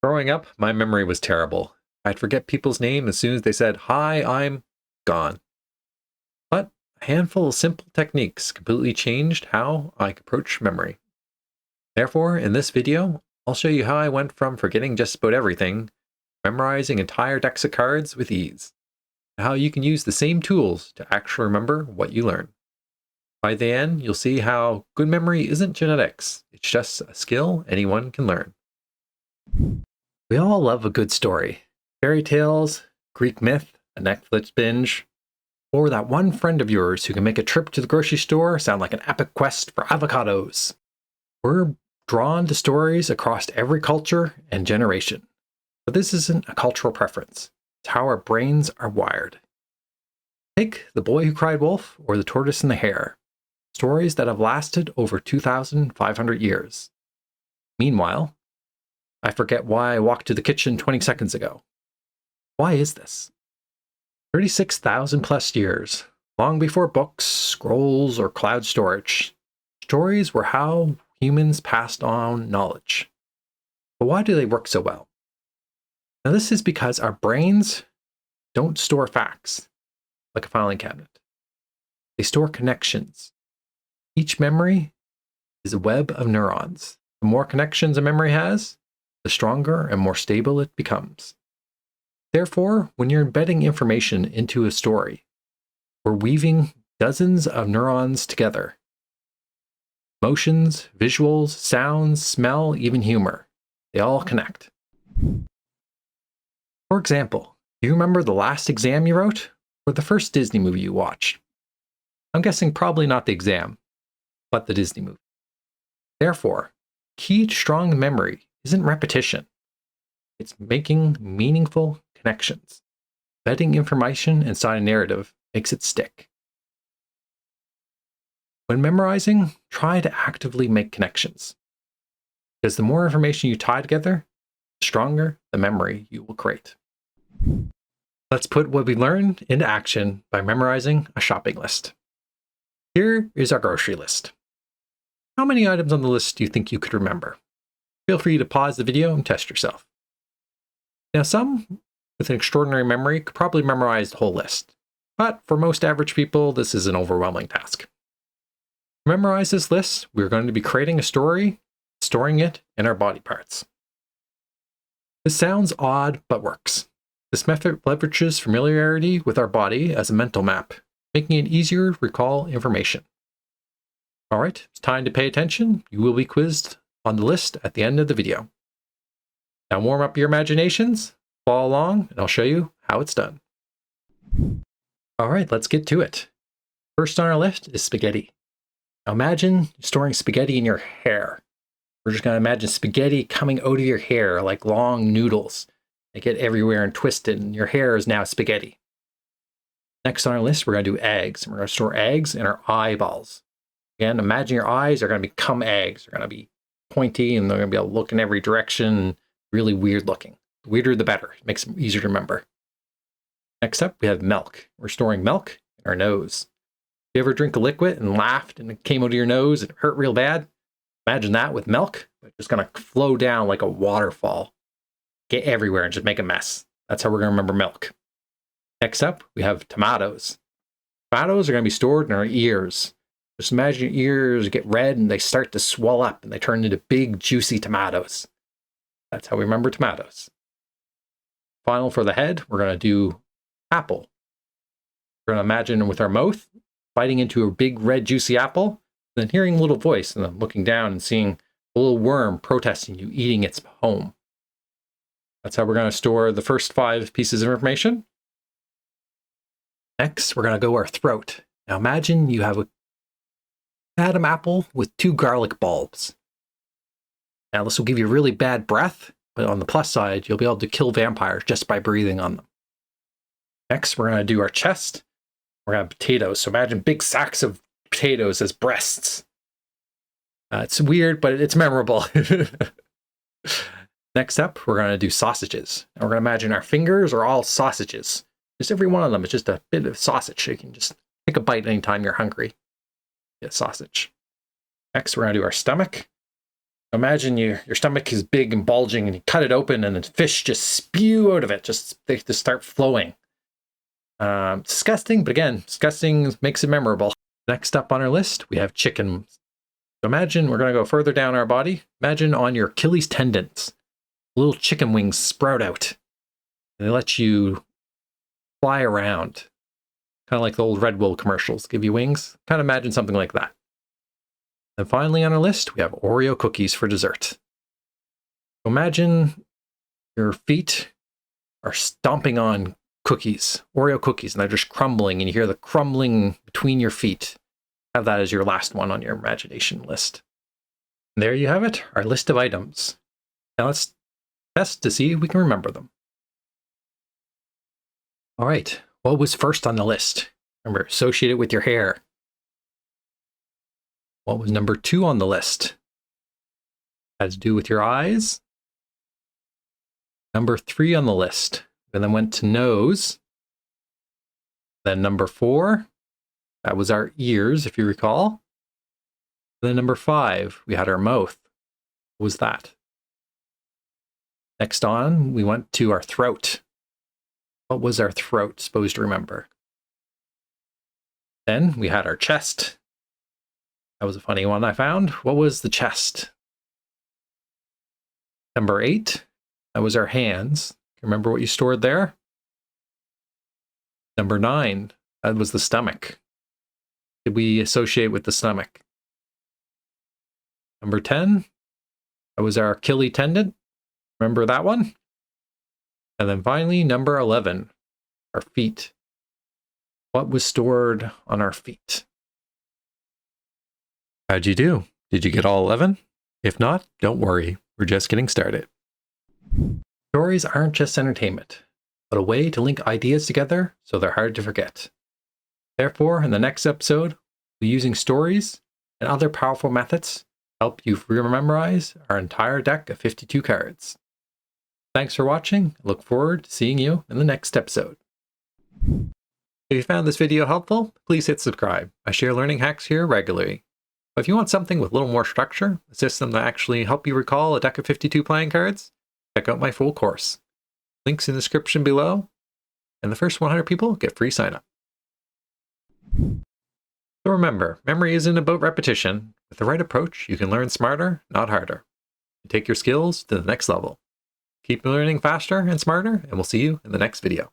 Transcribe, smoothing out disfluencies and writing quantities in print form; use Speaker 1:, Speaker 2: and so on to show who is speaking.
Speaker 1: Growing up, my memory was terrible. I'd forget people's name as soon as they said, "Hi, I'm gone." But a handful of simple techniques completely changed how I approach memory. Therefore, in this video, I'll show you how I went from forgetting just about everything, memorizing entire decks of cards with ease, and how you can use the same tools to actually remember what you learn. By the end, you'll see how good memory isn't genetics, it's just a skill anyone can learn. We all love a good story. Fairy tales, Greek myth, a Netflix binge, or that one friend of yours who can make a trip to the grocery store sound like an epic quest for avocados. We're drawn to stories across every culture and generation. But this isn't a cultural preference. It's how our brains are wired. Take The Boy Who Cried Wolf or The Tortoise and the Hare, stories that have lasted over 2,500 years. Meanwhile, I forget why I walked to the kitchen 20 seconds ago. Why is this? 36,000 plus years, long before books, scrolls, or cloud storage, stories were how humans passed on knowledge. But why do they work so well? Now, this is because our brains don't store facts like a filing cabinet. They store connections. Each memory is a web of neurons. The more connections a memory has, the stronger and more stable it becomes. Therefore, when you're embedding information into a story, we're weaving dozens of neurons together. Emotions, visuals, sounds, smell, even humor. They all connect. For example, do you remember the last exam you wrote or the first Disney movie you watched? I'm guessing probably not the exam, but the Disney movie. Therefore, key to strong memory isn't repetition. It's making meaningful connections. Embedding information inside a narrative makes it stick. When memorizing, try to actively make connections. Because the more information you tie together, the stronger the memory you will create. Let's put what we learned into action by memorizing a shopping list. Here is our grocery list. How many items on the list do you think you could remember? Feel free to pause the video and test yourself. Now, some with an extraordinary memory could probably memorize the whole list, but for most average people, this is an overwhelming task. To memorize this list, we're going to be creating a story, storing it in our body parts. This sounds odd, but works. This method leverages familiarity with our body as a mental map, making it easier to recall information. All right, it's time to pay attention. You will be quizzed on the list at the end of the video. Now warm up your imaginations, follow along, and I'll show you how it's done. All right, let's get to it. First on our list is spaghetti. Now imagine storing spaghetti in your hair. We're just going to imagine spaghetti coming out of your hair like long noodles. They get everywhere and twisted, and your hair is now spaghetti. Next on our list, we're going to do eggs. We're going to store eggs in our eyeballs. Again, imagine your eyes are going to become eggs. They're going to be pointy, and they're going to be able to look in every direction, really weird looking. The weirder, the better. It makes them easier to remember. Next up, we have milk. We're storing milk in our nose. If you ever drink a liquid and laughed and it came out of your nose and it hurt real bad, imagine that with milk. It's just going to flow down like a waterfall, get everywhere and just make a mess. That's how we're going to remember milk. Next up, we have tomatoes. Tomatoes are going to be stored in our ears. Just imagine your ears get red and they start to swell up and they turn into big, juicy tomatoes. That's how we remember tomatoes. Final for the head, we're going to do apple. We're going to imagine with our mouth biting into a big, red, juicy apple, and then hearing a little voice and then looking down and seeing a little worm protesting you eating its home. That's how we're going to store the first 5 pieces of information. Next, we're going to go our throat. Now imagine you have a Adam apple with 2 garlic bulbs. Now this will give you really bad breath, but on the plus side, you'll be able to kill vampires just by breathing on them. Next, we're going to do our chest. We're going to have potatoes. So imagine big sacks of potatoes as breasts. It's weird, but it's memorable. Next up, we're going to do sausages. And we're going to imagine our fingers are all sausages. Just every one of them is just a bit of sausage. You can just take a bite anytime you're hungry. Get sausage. Next, we're going to do our stomach. Imagine your stomach is big and bulging and you cut it open and the fish just spew out of it. They just start flowing. Disgusting, but again, disgusting makes it memorable. Next up on our list, we have chicken. So imagine we're going to go further down our body. Imagine on your Achilles tendons, little chicken wings sprout out. And they let you fly around. Kind of like the old Red Bull commercials, give you wings. Kind of imagine something like that. And finally on our list, we have Oreo cookies for dessert. So imagine your feet are stomping on cookies, Oreo cookies, and they're just crumbling, and you hear the crumbling between your feet. Have that as your last one on your imagination list. And there you have it, our list of items. Now let's test to see if we can remember them. All right, what was first on the list? Remember, associate it with your hair. What was number 2 on the list? Had to do with your eyes. Number 3 on the list, and then went to nose. Then number 4, that was our ears, if you recall. Then number 5, we had our mouth. What was that? Next on, we went to our throat. What was our throat supposed to remember? Then we had our chest. That was a funny one I found. What was the chest? Number 8, that was our hands. Remember what you stored there? Number 9, that was the stomach. Did we associate with the stomach? Number 10, that was our Achilles tendon. Remember that one? And then finally, number 11, our feet. What was stored on our feet? How'd you do? Did you get all 11? If not, don't worry, we're just getting started. Stories aren't just entertainment, but a way to link ideas together so they're hard to forget. Therefore, in the next episode, we'll be using stories and other powerful methods to help you memorize our entire deck of 52 cards. Thanks for watching. I look forward to seeing you in the next episode. If you found this video helpful, please hit subscribe. I share learning hacks here regularly. But if you want something with a little more structure, a system that actually help you recall a deck of 52 playing cards, check out my full course. Links in the description below, and the first 100 people get free sign up. So remember, memory isn't about repetition. With the right approach, you can learn smarter, not harder. You take your skills to the next level. Keep learning faster and smarter, and we'll see you in the next video.